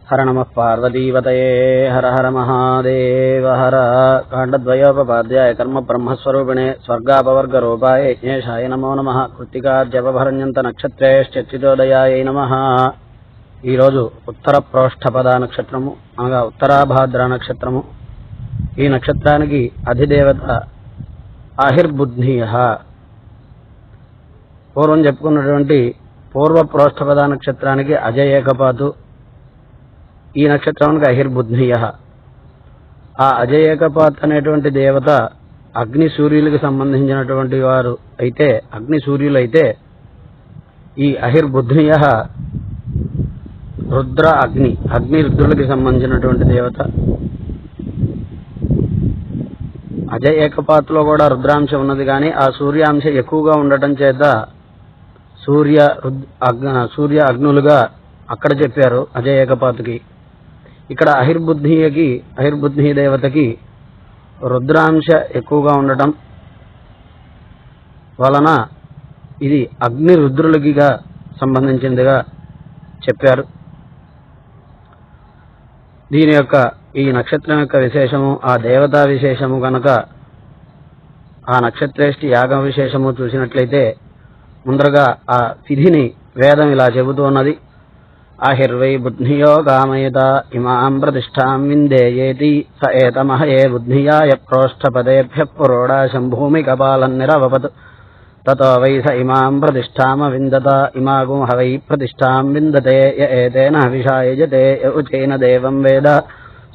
హర నమ పార్వతీవతయే హర హర మహాదేవ హర. కాండద్వయోపాధ్యాయ కర్మ బ్రహ్మస్వరూపిణే స్వర్గాపవర్గ రూపాయ యజ్ఞేశాయ నమో నమ. కృత్తికాద్యపభరణ్యంత నక్షత్రేశ్చిత్తోదయాయ నమ. ఈరోజు ఉత్తర ప్రోష్ఠపద నక్షత్రము అనగా ఉత్తరాభాద్ర నక్షత్రము. ఈ నక్షత్రానికి అధిదేవత ఆహిర్బుద్ధియ. పూర్వం చెప్పుకున్నటువంటి పూర్వ ప్రోష్ఠపద నక్షత్రానికి అజయ ఏకపాతు, ఈ నక్షత్రానికి అహిర్బుద్ధియ. ఆ అజయ ఏకపాత్ అనేటువంటి దేవత అగ్ని సూర్యులకు సంబంధించినటువంటి వారు అయితే, అగ్ని సూర్యులు అయితే, ఈ అహిర్బుద్ధియ రుద్ర అగ్ని రుద్రులకి సంబంధించినటువంటి దేవత. అజయ ఏకపాత్లో కూడా రుద్రాంశం ఉన్నది, కానీ ఆ సూర్యాంశ ఎక్కువగా ఉండటం చేత సూర్య అగ్నులుగా అక్కడ చెప్పారు అజయ ఏకపాతుకి. ఇక్కడ అహిర్బుద్ధి దేవతకి రుద్రాంశ ఎక్కువగా ఉండటం వలన ఇది అగ్ని రుద్రులకిగా సంబంధించిందిగా చెప్పారు. దీని యొక్క ఈ నక్షత్రం యొక్క విశేషము, ఆ దేవతా విశేషము కనుక ఆ నక్షత్రేష్టి యాగం విశేషము చూసినట్లయితే, ముందరగా ఆ తిథిని వేదం ఇలా చెబుతున్నది. ఆహిర్వై బుద్ధియో గామయత ఇమాం ప్రతిష్టాం విందేయేతి స ఏతమహయే బుద్ధియాయ ప్రోష్ఠపదేభ్య పురోడాశం భూమి కపాలం నిరవపత్ తతో వై స ఇమాం ప్రతిష్టామ విందత ఇమాగుం హవై ప్రతిష్టాం విందతే య ఏతేన హవిషాయజతే య ఉచేన దేవం వేద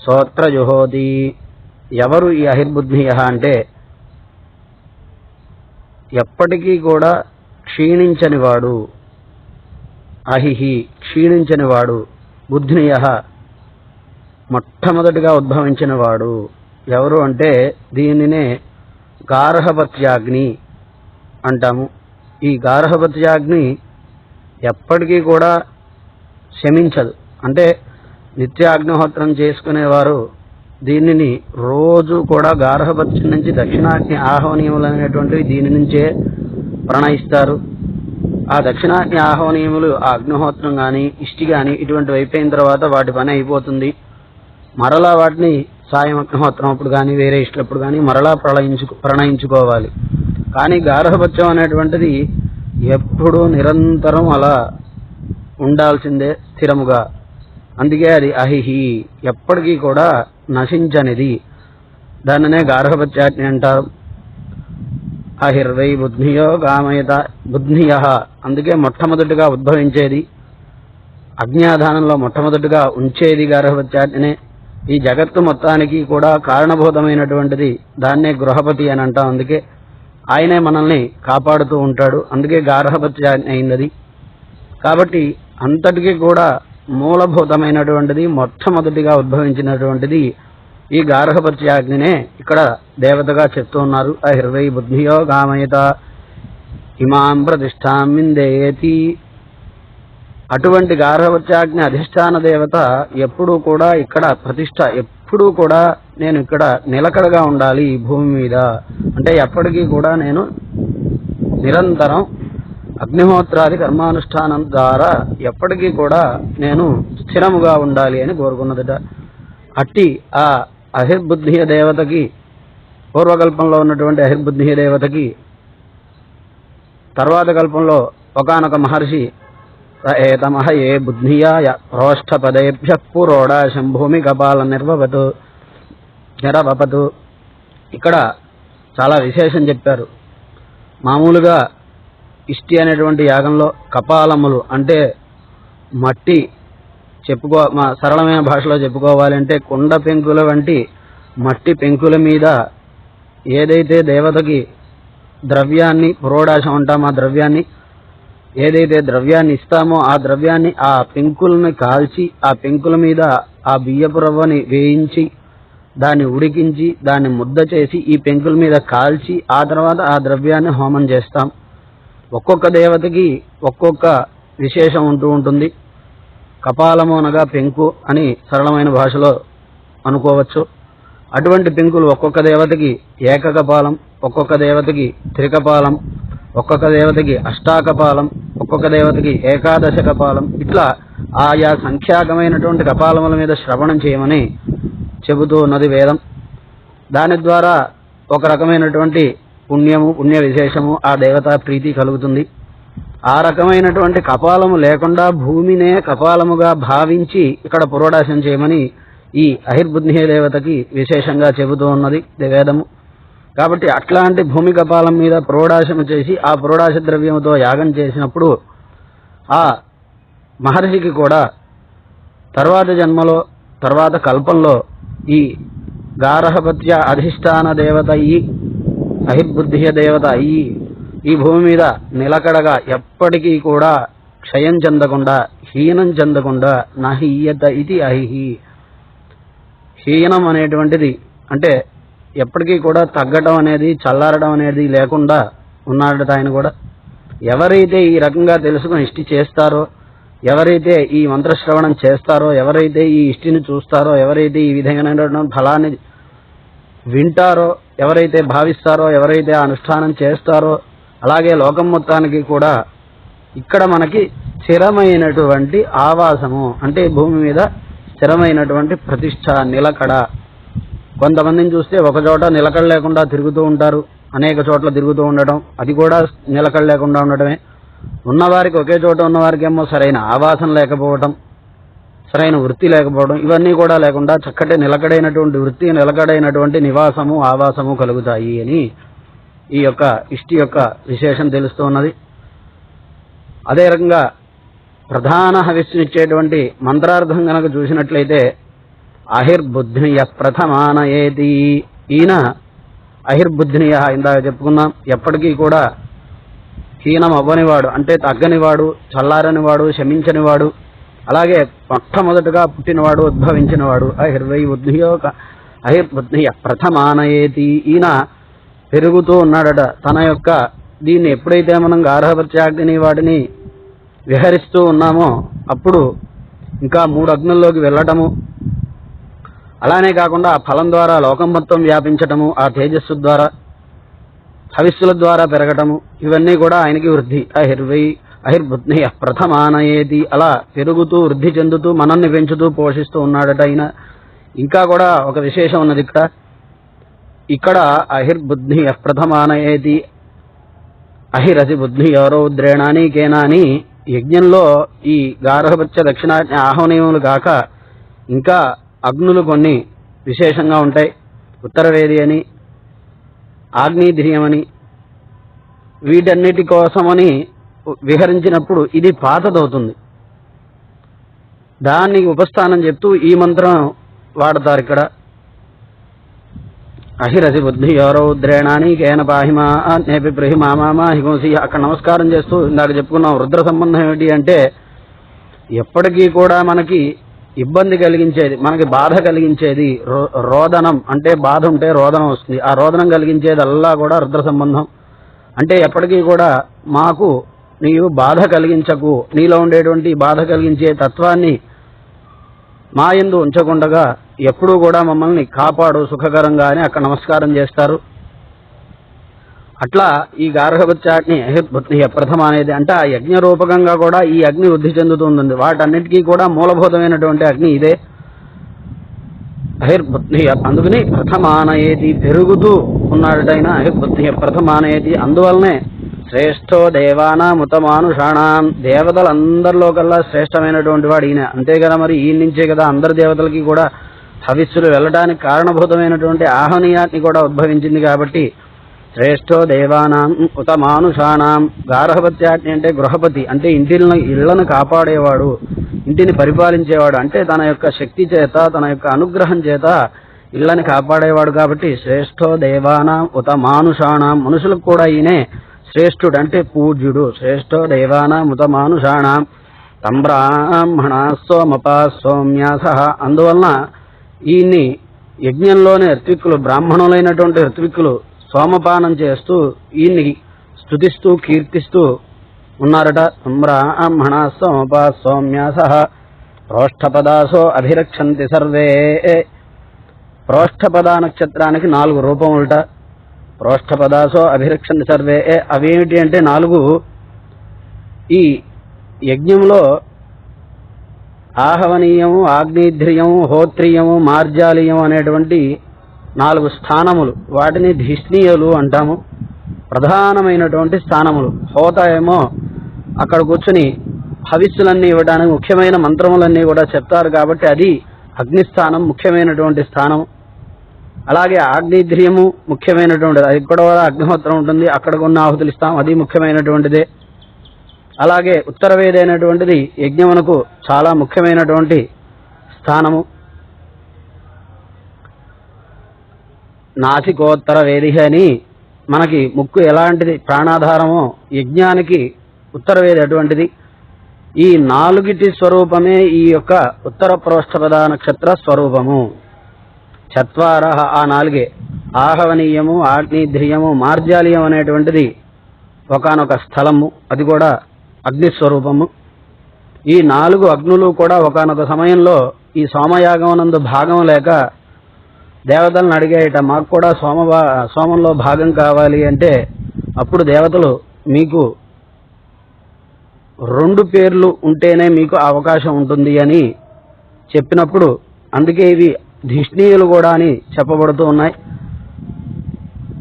సోత్ర జుహోతి. ఎవరు ఈ అహిర్బుద్ధియ అంటే, ఎప్పటికీ కూడా క్షీణించనివాడు, క్షీణించనివాడు, బుద్ధినియ మొట్టమొదటిగా ఉద్భవించినవాడు. ఎవరు అంటే దీనినే గార్హపత్యాగ్ని అంటాము. ఈ గార్హపత్యాగ్ని ఎప్పటికీ కూడా శమించదు. అంటే నిత్యాగ్నిహోత్రం చేసుకునేవారు దీనిని రోజు కూడా గార్హపత్యం నుంచి దక్షిణాగ్ని ఆహ్వనీయములు అనేటువంటివి దీని నుంచే ప్రణయిస్తారు. ఆ దక్షిణాగ్ని ఆహ్వనీయములు ఆ అగ్నిహోత్రం కానీ ఇష్టి కానీ ఇటువంటివి అయిపోయిన తర్వాత వాటి పని అయిపోతుంది. మరలా వాటిని సాయం అగ్నిహోత్రం అప్పుడు కానీ వేరే ఇష్టప్పుడు కానీ మరలా ప్రణయించుకోవాలి. కానీ గార్హపత్యం అనేటువంటిది ఎప్పుడూ నిరంతరం అలా ఉండాల్సిందే స్థిరముగా. అందుకే అది అహిహి, ఎప్పటికీ కూడా నశించనిది. దానినే గార్హపత్యాగ్ని అంటారు. అహిర్వై బుద్ధియో గామయత బుద్ధియ. అందుకే మొట్టమొదటిగా ఉద్భవించేది, అజ్ఞాధానంలో మొట్టమొదటిగా ఉంచేది గార్హపత్యాగ్నే. ఈ జగత్తు మొత్తానికి కూడా కారణభూతమైనటువంటిది, దాన్నే గృహపతి అని అంటాం. అందుకే ఆయనే మనల్ని కాపాడుతూ ఉంటాడు. అందుకే గార్హపత్యాగ్ని అయినది. కాబట్టి అంతటికీ కూడా మూలభూతమైనటువంటిది, మొట్టమొదటిగా ఉద్భవించినటువంటిది ఈ గార్హపత్యాగ్నినే ఇక్కడ దేవతగా చెప్తూ ఉన్నారు. అహిర్వై బుద్ధియో గామయత ఇమాం ప్రతిష్టాం విందేయేతి. అటువంటి గార్హపత్యాగ్ని అధిష్టాన దేవత ఎప్పుడూ కూడా ఇక్కడ ప్రతిష్ట, ఎప్పుడూ కూడా నేను ఇక్కడ నిలకడగా ఉండాలి ఈ భూమి మీద. అంటే ఎప్పటికీ కూడా నేను నిరంతరం అగ్నిహోత్రాది కర్మానుష్ఠానం ద్వారా ఎప్పటికీ కూడా నేను స్థిరముగా ఉండాలి అని కోరుకున్నదట. అట్టి ఆ అహిర్బుద్ధియ దేవతకి, పూర్వకల్పంలో ఉన్నటువంటి అహిర్బుద్ధియ దేవతకి తర్వాత కల్పంలో ఒకానొక మహర్షి ఏతమహ ఏ బుద్ధియాయ ప్రోష్ఠపదేభ్య పురోడాశం భూమి కపాల నిరవపతు. ఇక్కడ చాలా విశేషం చెప్పారు. మామూలుగా ఇష్టి అనేటువంటి యాగంలో కపాలములు అంటే మట్టి, మా సరళమైన భాషలో చెప్పుకోవాలంటే కుండ పెంకుల వంటి మట్టి పెంకుల మీద ఏదైతే దేవతకి ద్రవ్యాన్ని, పురోడాశం అంటాం, ఆ ద్రవ్యాన్ని ఏదైతే ద్రవ్యాన్ని ఇస్తామో ఆ ద్రవ్యాన్ని ఆ పెంకులను కాల్చి, ఆ పెంకుల మీద ఆ బియ్యపు రవ్వని వేయించి దాన్ని ఉడికించి దాన్ని ముద్ద చేసి ఈ పెంకుల మీద కాల్చి ఆ తర్వాత ఆ ద్రవ్యాన్ని హోమం చేస్తాం. ఒక్కొక్క దేవతకి ఒక్కొక్క విశేషం ఉంటూ ఉంటుంది. కపాలము అనగా పెంకు అని సరళమైన భాషలో అనుకోవచ్చు. అటువంటి పెంకులు ఒక్కొక్క దేవతకి ఏకకపాలం, ఒక్కొక్క దేవతకి త్రికపాలం, ఒక్కొక్క దేవతకి అష్టాకపాలం, ఒక్కొక్క దేవతకి ఏకాదశ కపాలం, ఇట్లా ఆయా సంఖ్యాకమైనటువంటి కపాలముల మీద శ్రవణం చేయమని చెబుతూ ఉన్నది వేదం. దాని ద్వారా ఒక రకమైనటువంటి పుణ్య విశేషము, ఆ దేవతా ప్రీతి కలుగుతుంది. ఆ రకమైనటువంటి కపాలము లేకుండా భూమినే కపాలముగా భావించి ఇక్కడ పురోడాశం చేయమని ఈ అహిర్బుద్ధియ దేవతకి విశేషంగా చెబుతూ ఉన్నది వేదము. కాబట్టి అట్లాంటి భూమి కపాలం మీద పురోడాశము చేసి ఆ పురోడాశ ద్రవ్యముతో యాగం చేసినప్పుడు ఆ మహర్షికి కూడా తర్వాత జన్మలో తర్వాత కల్పంలో ఈ గార్హపత్య అధిష్టాన దేవత ఈ అహిర్బుద్ధియ దేవత ఈ భూమి మీద నిలకడగా ఎప్పటికీ కూడా క్షయం చెందకుండా హీనం చెందకుండా నహీయత ఇది అహిహి, హీనం అనేటువంటిది అంటే ఎప్పటికీ కూడా తగ్గడం అనేది చల్లారడం అనేది లేకుండా ఉన్నాడట ఆయన కూడా. ఎవరైతే ఈ రకంగా తెలుసుకుని ఇష్టి చేస్తారో, ఎవరైతే ఈ మంత్రశ్రవణం చేస్తారో, ఎవరైతే ఈ ఇష్టిని చూస్తారో, ఎవరైతే ఈ విధంగా ఫలాన్ని వింటారో, ఎవరైతే భావిస్తారో, ఎవరైతే అనుష్ఠానం చేస్తారో, అలాగే లోకం మొత్తానికి కూడా ఇక్కడ మనకి స్థిరమైనటువంటి ఆవాసము అంటే భూమి మీద స్థిరమైనటువంటి ప్రతిష్ట, నిలకడ. కొంతమందిని చూస్తే ఒక చోట నిలకడ లేకుండా తిరుగుతూ ఉంటారు, అనేక చోట్ల తిరుగుతూ ఉండటం, అది కూడా నిలకడ లేకుండా ఉండటమే. ఉన్నవారికి ఒకే చోట ఉన్నవారికి ఏమో సరైన ఆవాసం లేకపోవటం, సరైన వృత్తి లేకపోవడం, ఇవన్నీ కూడా లేకుండా చక్కటి నిలకడైనటువంటి వృత్తి, నిలకడైనటువంటి నివాసము, ఆవాసము కలుగుతాయి అని ఈ యొక్క ఇష్టి యొక్క విశేషం తెలుస్తూ ఉన్నది. అదే రకంగా ప్రధాన హవిస్సునిచ్చేటువంటి మంత్రార్థం కనుక చూసినట్లయితే అహిర్బుద్ధియ ప్రథమానయేతి, ఈయన అహిర్బుద్ధినియ ఇందాక చెప్పుకున్నాం, ఎప్పటికీ కూడా హీనం అవ్వనివాడు అంటే తగ్గనివాడు, చల్లారనివాడు, శమించనివాడు, అలాగే మొట్టమొదటగా పుట్టినవాడు, ఉద్భవించినవాడు. అహిర్బుద్ధియ ప్రథమానయేతి, ఈయన పెరుగుతూ ఉన్నాడట. తన యొక్క దీన్ని ఎప్పుడైతే మనం గార్హపత్యాగ్ని వాటిని విహరిస్తూ ఉన్నామో అప్పుడు ఇంకా 3 అగ్నుల్లోకి వెళ్ళటము, అలానే కాకుండా ఆ ఫలం ద్వారా లోకం మొత్తం వ్యాపించటము, ఆ తేజస్సు ద్వారా హవిస్సుల ద్వారా పెరగటము, ఇవన్నీ కూడా ఆయనకి వృద్ధి. అహిర్బుద్ధియ ప్రథమానయేతి, అలా పెరుగుతూ వృద్ధి చెందుతూ మనల్ని పెంచుతూ పోషిస్తూ ఉన్నాడట ఆయన. ఇంకా కూడా ఒక విశేషం ఉన్నది ఇక్కడ అహిర్బుద్ధియ ప్రథమానయేతి అహిరసి బుద్ధి రౌద్రేణాని కేనాని యజ్ఞంలో ఈ గార్హపత్య దక్షిణాజ్ఞ ఆహ్వనీయములు కాక ఇంకా అగ్నులు కొన్ని విశేషంగా ఉంటాయి. ఉత్తరవేది అని, ఆగ్నేయధ్రియమని, వీటన్నిటి కోసమని విహరించినప్పుడు ఇది పాతదవుతుంది. దానికి ఉపస్థానం చెప్తూ ఈ మంత్రం వాడతారు ఇక్కడ. అహిరసి బుద్ధి రౌద్రేణాని కేన పాహిమా నేపి బ్రహిమామా హింసి. అక్కడ నమస్కారం చేస్తూ ఇందాక చెప్పుకున్నాం రుద్ర సంబంధం ఏమిటి అంటే ఎప్పటికీ కూడా మనకి ఇబ్బంది కలిగించేది, మనకి బాధ కలిగించేది రోదనం. అంటే బాధ ఉంటే రోదనం వస్తుంది, ఆ రోదనం కలిగించేది అల్లా కూడా రుద్ర సంబంధం. అంటే ఎప్పటికీ కూడా మాకు నీవు బాధ కలిగించకు, నీలో ఉండేటువంటి బాధ కలిగించే తత్వాన్ని మా యందు ఉంచకుండగా ఎప్పుడూ కూడా మమ్మల్ని కాపాడు సుఖకరంగా అని అక్కడ నమస్కారం చేస్తారు. అట్లా ఈ గార్హపత్యాగ్ని అహిర్బుద్ధియ ప్రథమ అనేది అంటే ఆ యజ్ఞ రూపకంగా కూడా ఈ అగ్ని వృద్ధి చెందుతుంది. వాటన్నిటికీ కూడా మూలభూతమైనటువంటి అగ్ని ఇదే అహిర్బుద్ధియ. అందుకని ప్రథమానయేతి పెరుగుతూ ఉన్నాడటైన అహిర్బుద్ధియ ప్రథమానయేతి. అందువల్లనే శ్రేష్ఠో దేవానాముతమానుషాణం, దేవతలందరిలో కల్లా శ్రేష్టమైనటువంటి వాడు ఈయన. అంతే కదా, మరి ఈయన నుంచే కదా అందరి దేవతలకి కూడా హవిస్సులు వెళ్ళడానికి కారణభూతమైనటువంటి ఆహ్వనీయాన్ని కూడా ఉద్భవించింది. కాబట్టి శ్రేష్ఠో దేవానాం ఉతమానుషాణం. గార్హపత్యాగ్ని అంటే గృహపతి, అంటే ఇళ్లను కాపాడేవాడు, ఇంటిని పరిపాలించేవాడు. అంటే తన యొక్క శక్తి చేత, తన యొక్క అనుగ్రహం చేత ఇళ్లని కాపాడేవాడు. కాబట్టి శ్రేష్ఠో దేవానాం ఉతమానుషాణం, మనుషులకు కూడా ఈయనే శ్రేష్ఠుడు అంటే పూజ్యుడు. శ్రేష్ఠో దేవానాం ఉతమానుషాణం తం బ్రాహ్మణా సోమపా సౌమ్యాస. అందువలన ఈయన్ని యజ్ఞంలోనే ఋత్విక్కులు, బ్రాహ్మణులైనటువంటి ఋత్విక్కులు సోమపానం చేస్తూ ఈయన్ని స్తుతిస్తూ కీర్తిస్తూ ఉన్నారట. బ్రాహ్మణ సోమపా సౌమ్యాస ప్రోష్ఠపదాసో అభిరక్షంతి సర్వే. ప్రోష్ఠపద నక్షత్రానికి 4 రూపములట. ప్రోష్ఠపదాసో అభిరక్షంతి సర్వే. అవేమిటి అంటే 4 ఈ యజ్ఞంలో ఆహవనీయము, ఆగ్నేధ్రియము, హోత్రియము, మార్జాలీయం అనేటువంటి 4 స్థానములు, వాటిని ధిష్ణీయులు అంటాము. ప్రధానమైనటువంటి స్థానములు. హోత ఏమో అక్కడ కూర్చుని హవిస్సులన్నీ ఇవ్వడానికి ముఖ్యమైన మంత్రములన్నీ కూడా చెప్తారు కాబట్టి అది అగ్నిస్థానం, ముఖ్యమైనటువంటి స్థానం. అలాగే ఆగ్నేధ్రియము ముఖ్యమైనటువంటిది, అది కూడా అగ్నిహోత్రం ఉంటుంది, అక్కడ ఉన్న ఆహుతులు ఇస్తాం, అది ముఖ్యమైనటువంటిదే. అలాగే ఉత్తరవేది అయినటువంటిది యజ్ఞమునకు చాలా ముఖ్యమైనటువంటి స్థానము. నాసికోత్తర వేది అని మనకి ముక్కు ఎలాంటిది ప్రాణాధారమో యజ్ఞానికి ఉత్తరవేది అటువంటిది. ఈ 4టి స్వరూపమే ఈ యొక్క ఉత్తర ప్రోష్ఠపద నక్షత్ర స్వరూపము. చత్వార ఆ 4 ఆహవనీయము, ఆగ్నేధ్రియము, మార్జాలీయం అనేటువంటిది ఒకానొక స్థలము, అది కూడా అగ్నిస్వరూపము. ఈ 4 అగ్నులు కూడా ఒకానొక సమయంలో ఈ సోమయాగమునందు భాగం లేక దేవతలను అడిగాయట, మాకు కూడా సోమంలో భాగం కావాలి అంటే అప్పుడు దేవతలు మీకు 2 పేర్లు ఉంటేనే మీకు అవకాశం ఉంటుంది అని చెప్పినప్పుడు అందుకే ఇవి ధిష్ణీయులు కూడా అని చెప్పబడుతూ ఉన్నాయి.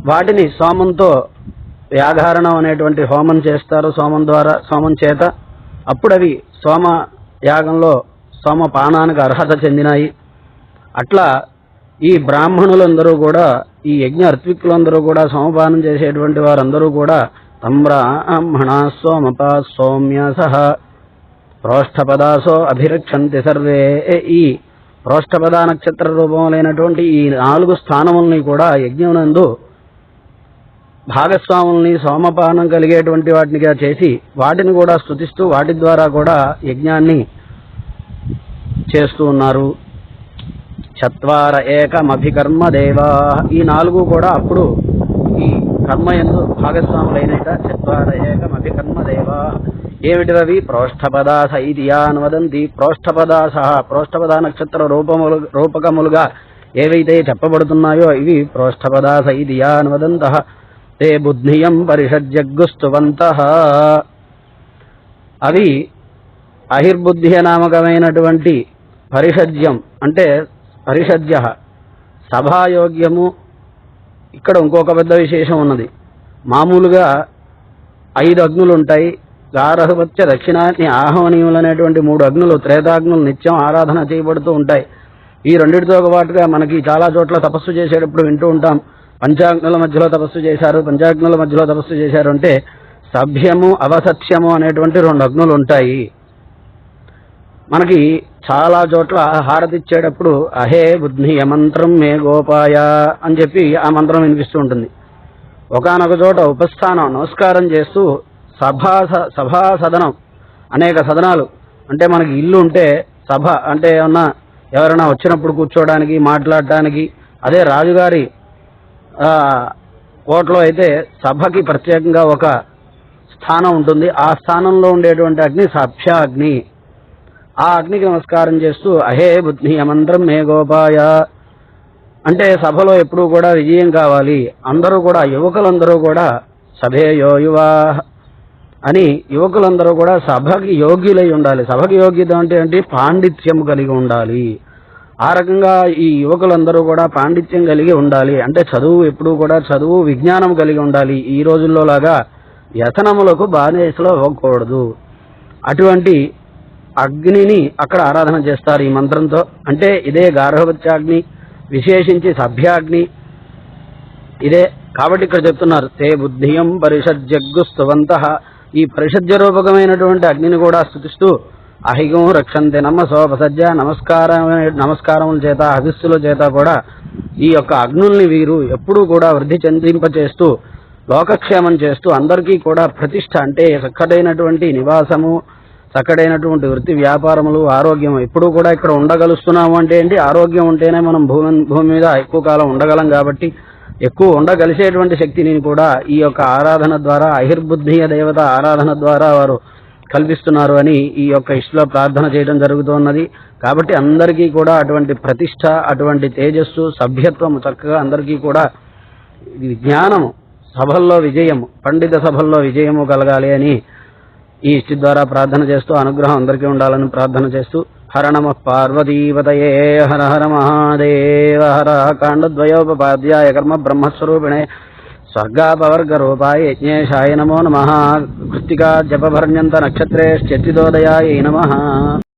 వాటిని సోమంతో యాగారణం అనేటువంటి హోమం చేస్తారు, సోమం చేత. అప్పుడు అవి సోమ యాగంలో సోమపానానికి అర్హత చెందినాయి. అట్లా ఈ బ్రాహ్మణులందరూ కూడా, ఈ యజ్ఞ ఋత్విక్కులందరూ కూడా, సోమపానం చేసేటువంటి వారందరూ కూడా తంబ్రాహ్మణ సోమపా సౌమ్యసహ ప్రోష్ఠపదాసో అభిరక్షంతి సర్వే. ఈ ప్రోష్ఠపద నక్షత్ర రూపములైనటువంటి ఈ 4 స్థానముల్ని కూడా యజ్ఞమునందు భాగస్వాముల్ని సోమపానం కలిగేటువంటి వాటినిగా చేసి వాటిని కూడా స్తుతిస్తూ వాటి ద్వారా కూడా యజ్ఞాన్ని చేస్తూ ఉన్నారు. చత్వార ఏకమభికర్మ దేవా, ఈ 4 కూడా అప్పుడు ఈ కర్మయందు భాగస్వాములైనట. చత్వార ఏకమభికర్మ దేవా, ఏమిటివి? ప్రోష్ఠపదాస ఇది అనువదంతి. ప్రోష్ఠపదాస, ప్రోష్ఠపద నక్షత్ర రూపకములుగా ఏవైతే చెప్పబడుతున్నాయో ఇవి ప్రోష్ఠపదాస ఇది అనువదంతః తే బుద్ధియం పరిషజ్జగ్గుస్తువంతః. అవి అహిర్బుద్ధి నామకమైనటువంటి పరిషజ్యం అంటే పరిషజ్య సభాయోగ్యము. ఇక్కడ ఇంకొక పెద్ద విశేషం ఉన్నది. మామూలుగా 5 అగ్నులు ఉంటాయి. గారహవత్య దక్షిణాగ్ని ఆహ్వనీయులు అనేటువంటి 3 అగ్నులు, త్రేతాగ్నులు నిత్యం ఆరాధన చేయబడుతూ ఉంటాయి. ఈ రెండింటితో పాటుగా మనకి చాలా చోట్ల తపస్సు చేసేటప్పుడు వింటూ ఉంటాం, పంచాగ్నుల మధ్యలో తపస్సు చేశారు, పంచాగ్నుల మధ్యలో తపస్సు చేశారు అంటే సభ్యము అవసత్యము అనేటువంటి 2 అగ్నులు ఉంటాయి. మనకి చాలా చోట్ల హారతి ఇచ్చేటప్పుడు అహే బుద్ధి మంత్రం మే గోపాయ అని చెప్పి ఆ మంత్రం వినిపిస్తూ ఉంటుంది. ఒకానొక చోట ఉపస్థానం నమస్కారం చేస్తూ సభా సదనం, అనేక సదనాలు అంటే మనకి ఇల్లు ఉంటే సభ అంటే ఏమన్నా ఎవరైనా వచ్చినప్పుడు కూర్చోవడానికి, మాట్లాడటానికి. అదే రాజుగారి కోటలో అయితే సభకి ప్రత్యేకంగా ఒక స్థానం ఉంటుంది. ఆ స్థానంలో ఉండేటువంటి అగ్ని సభ్యాగ్ని. ఆ అగ్నికి నమస్కారం చేస్తూ అహే బుద్ధి అమంత్రం మే గోపాయ అంటే సభలో ఎప్పుడూ కూడా విజయం కావాలి. అందరూ కూడా యువకులందరూ కూడా సభేయో యువా అని యువకులందరూ కూడా సభకి యోగ్యులై ఉండాలి. సభకి యోగ్యత అంటే ఏంటి? పాండిత్యం కలిగి ఉండాలి. ఆ రకంగా ఈ యువకులందరూ కూడా పాండిత్యం కలిగి ఉండాలి. అంటే చదువు ఎప్పుడూ కూడా చదువు విజ్ఞానం కలిగి ఉండాలి. ఈ రోజుల్లో లాగా వ్యసనములకు బానేసులో ఇవ్వకూడదు. అటువంటి అగ్నిని అక్కడ ఆరాధన చేస్తారు ఈ మంత్రంతో. అంటే ఇదే గార్హవత్యాగ్ని, విశేషించి సభ్యాగ్ని ఇదే. కాబట్టి ఇక్కడ చెప్తున్నారు తే బుద్ధియం పరిషజ్జగ్గుస్తువంతః. ఈ పరిషజ్య రూపకమైనటువంటి అగ్నిని కూడా స్తుతిస్తూ అహిగం రక్షంతే నమసోపసజ్జ నమస్కారముల చేత హవిస్సుల చేత కూడా ఈ యొక్క అగ్నుల్ని వీరు ఎప్పుడూ కూడా వృద్ధి చెందింపచేస్తూ లోకక్షేమం చేస్తూ అందరికీ కూడా ప్రతిష్ట అంటే చక్కడైనటువంటి నివాసము, చక్కడైనటువంటి వృత్తి వ్యాపారములు, ఆరోగ్యం ఎప్పుడూ కూడా ఇక్కడ ఉండగలుస్తున్నాము అంటే ఏంటి? ఆరోగ్యం ఉంటేనే మనం భూమి మీద ఎక్కువ కాలం ఉండగలం. కాబట్టి ఎక్కువ ఉండగలిసేటువంటి శక్తిని కూడా ఈ యొక్క ఆరాధన ద్వారా, అహిర్బుద్ధియ దేవత ఆరాధన ద్వారా వారు కల్పిస్తున్నారు అని ఈ యొక్క ఇష్టలో ప్రార్థన చేయడం జరుగుతున్నది. కాబట్టి అందరికీ కూడా అటువంటి ప్రతిష్ట, అటువంటి తేజస్సు, సభ్యత్వము చక్కగా అందరికీ కూడా జ్ఞానము, సభల్లో విజయము, పండిత సభల్లో విజయము కలగాలి అని ఈ ఇష్టి ద్వారా ప్రార్థన చేస్తూ అనుగ్రహం అందరికీ ఉండాలని ప్రార్థన చేస్తూ హర నమః పార్వతీపతయే హర హర మహాదేవ హర. కాండద్వయోపాధ్యాయ కర్మ బ్రహ్మస్వరూపిణే స్వర్గాపవర్గరూపాయ యజ్ఞేశాయ నమో నమః. కృత్తికా జపభర్ణ్యంత నక్షత్రేశ్చత్తిదోదయాయ నమః.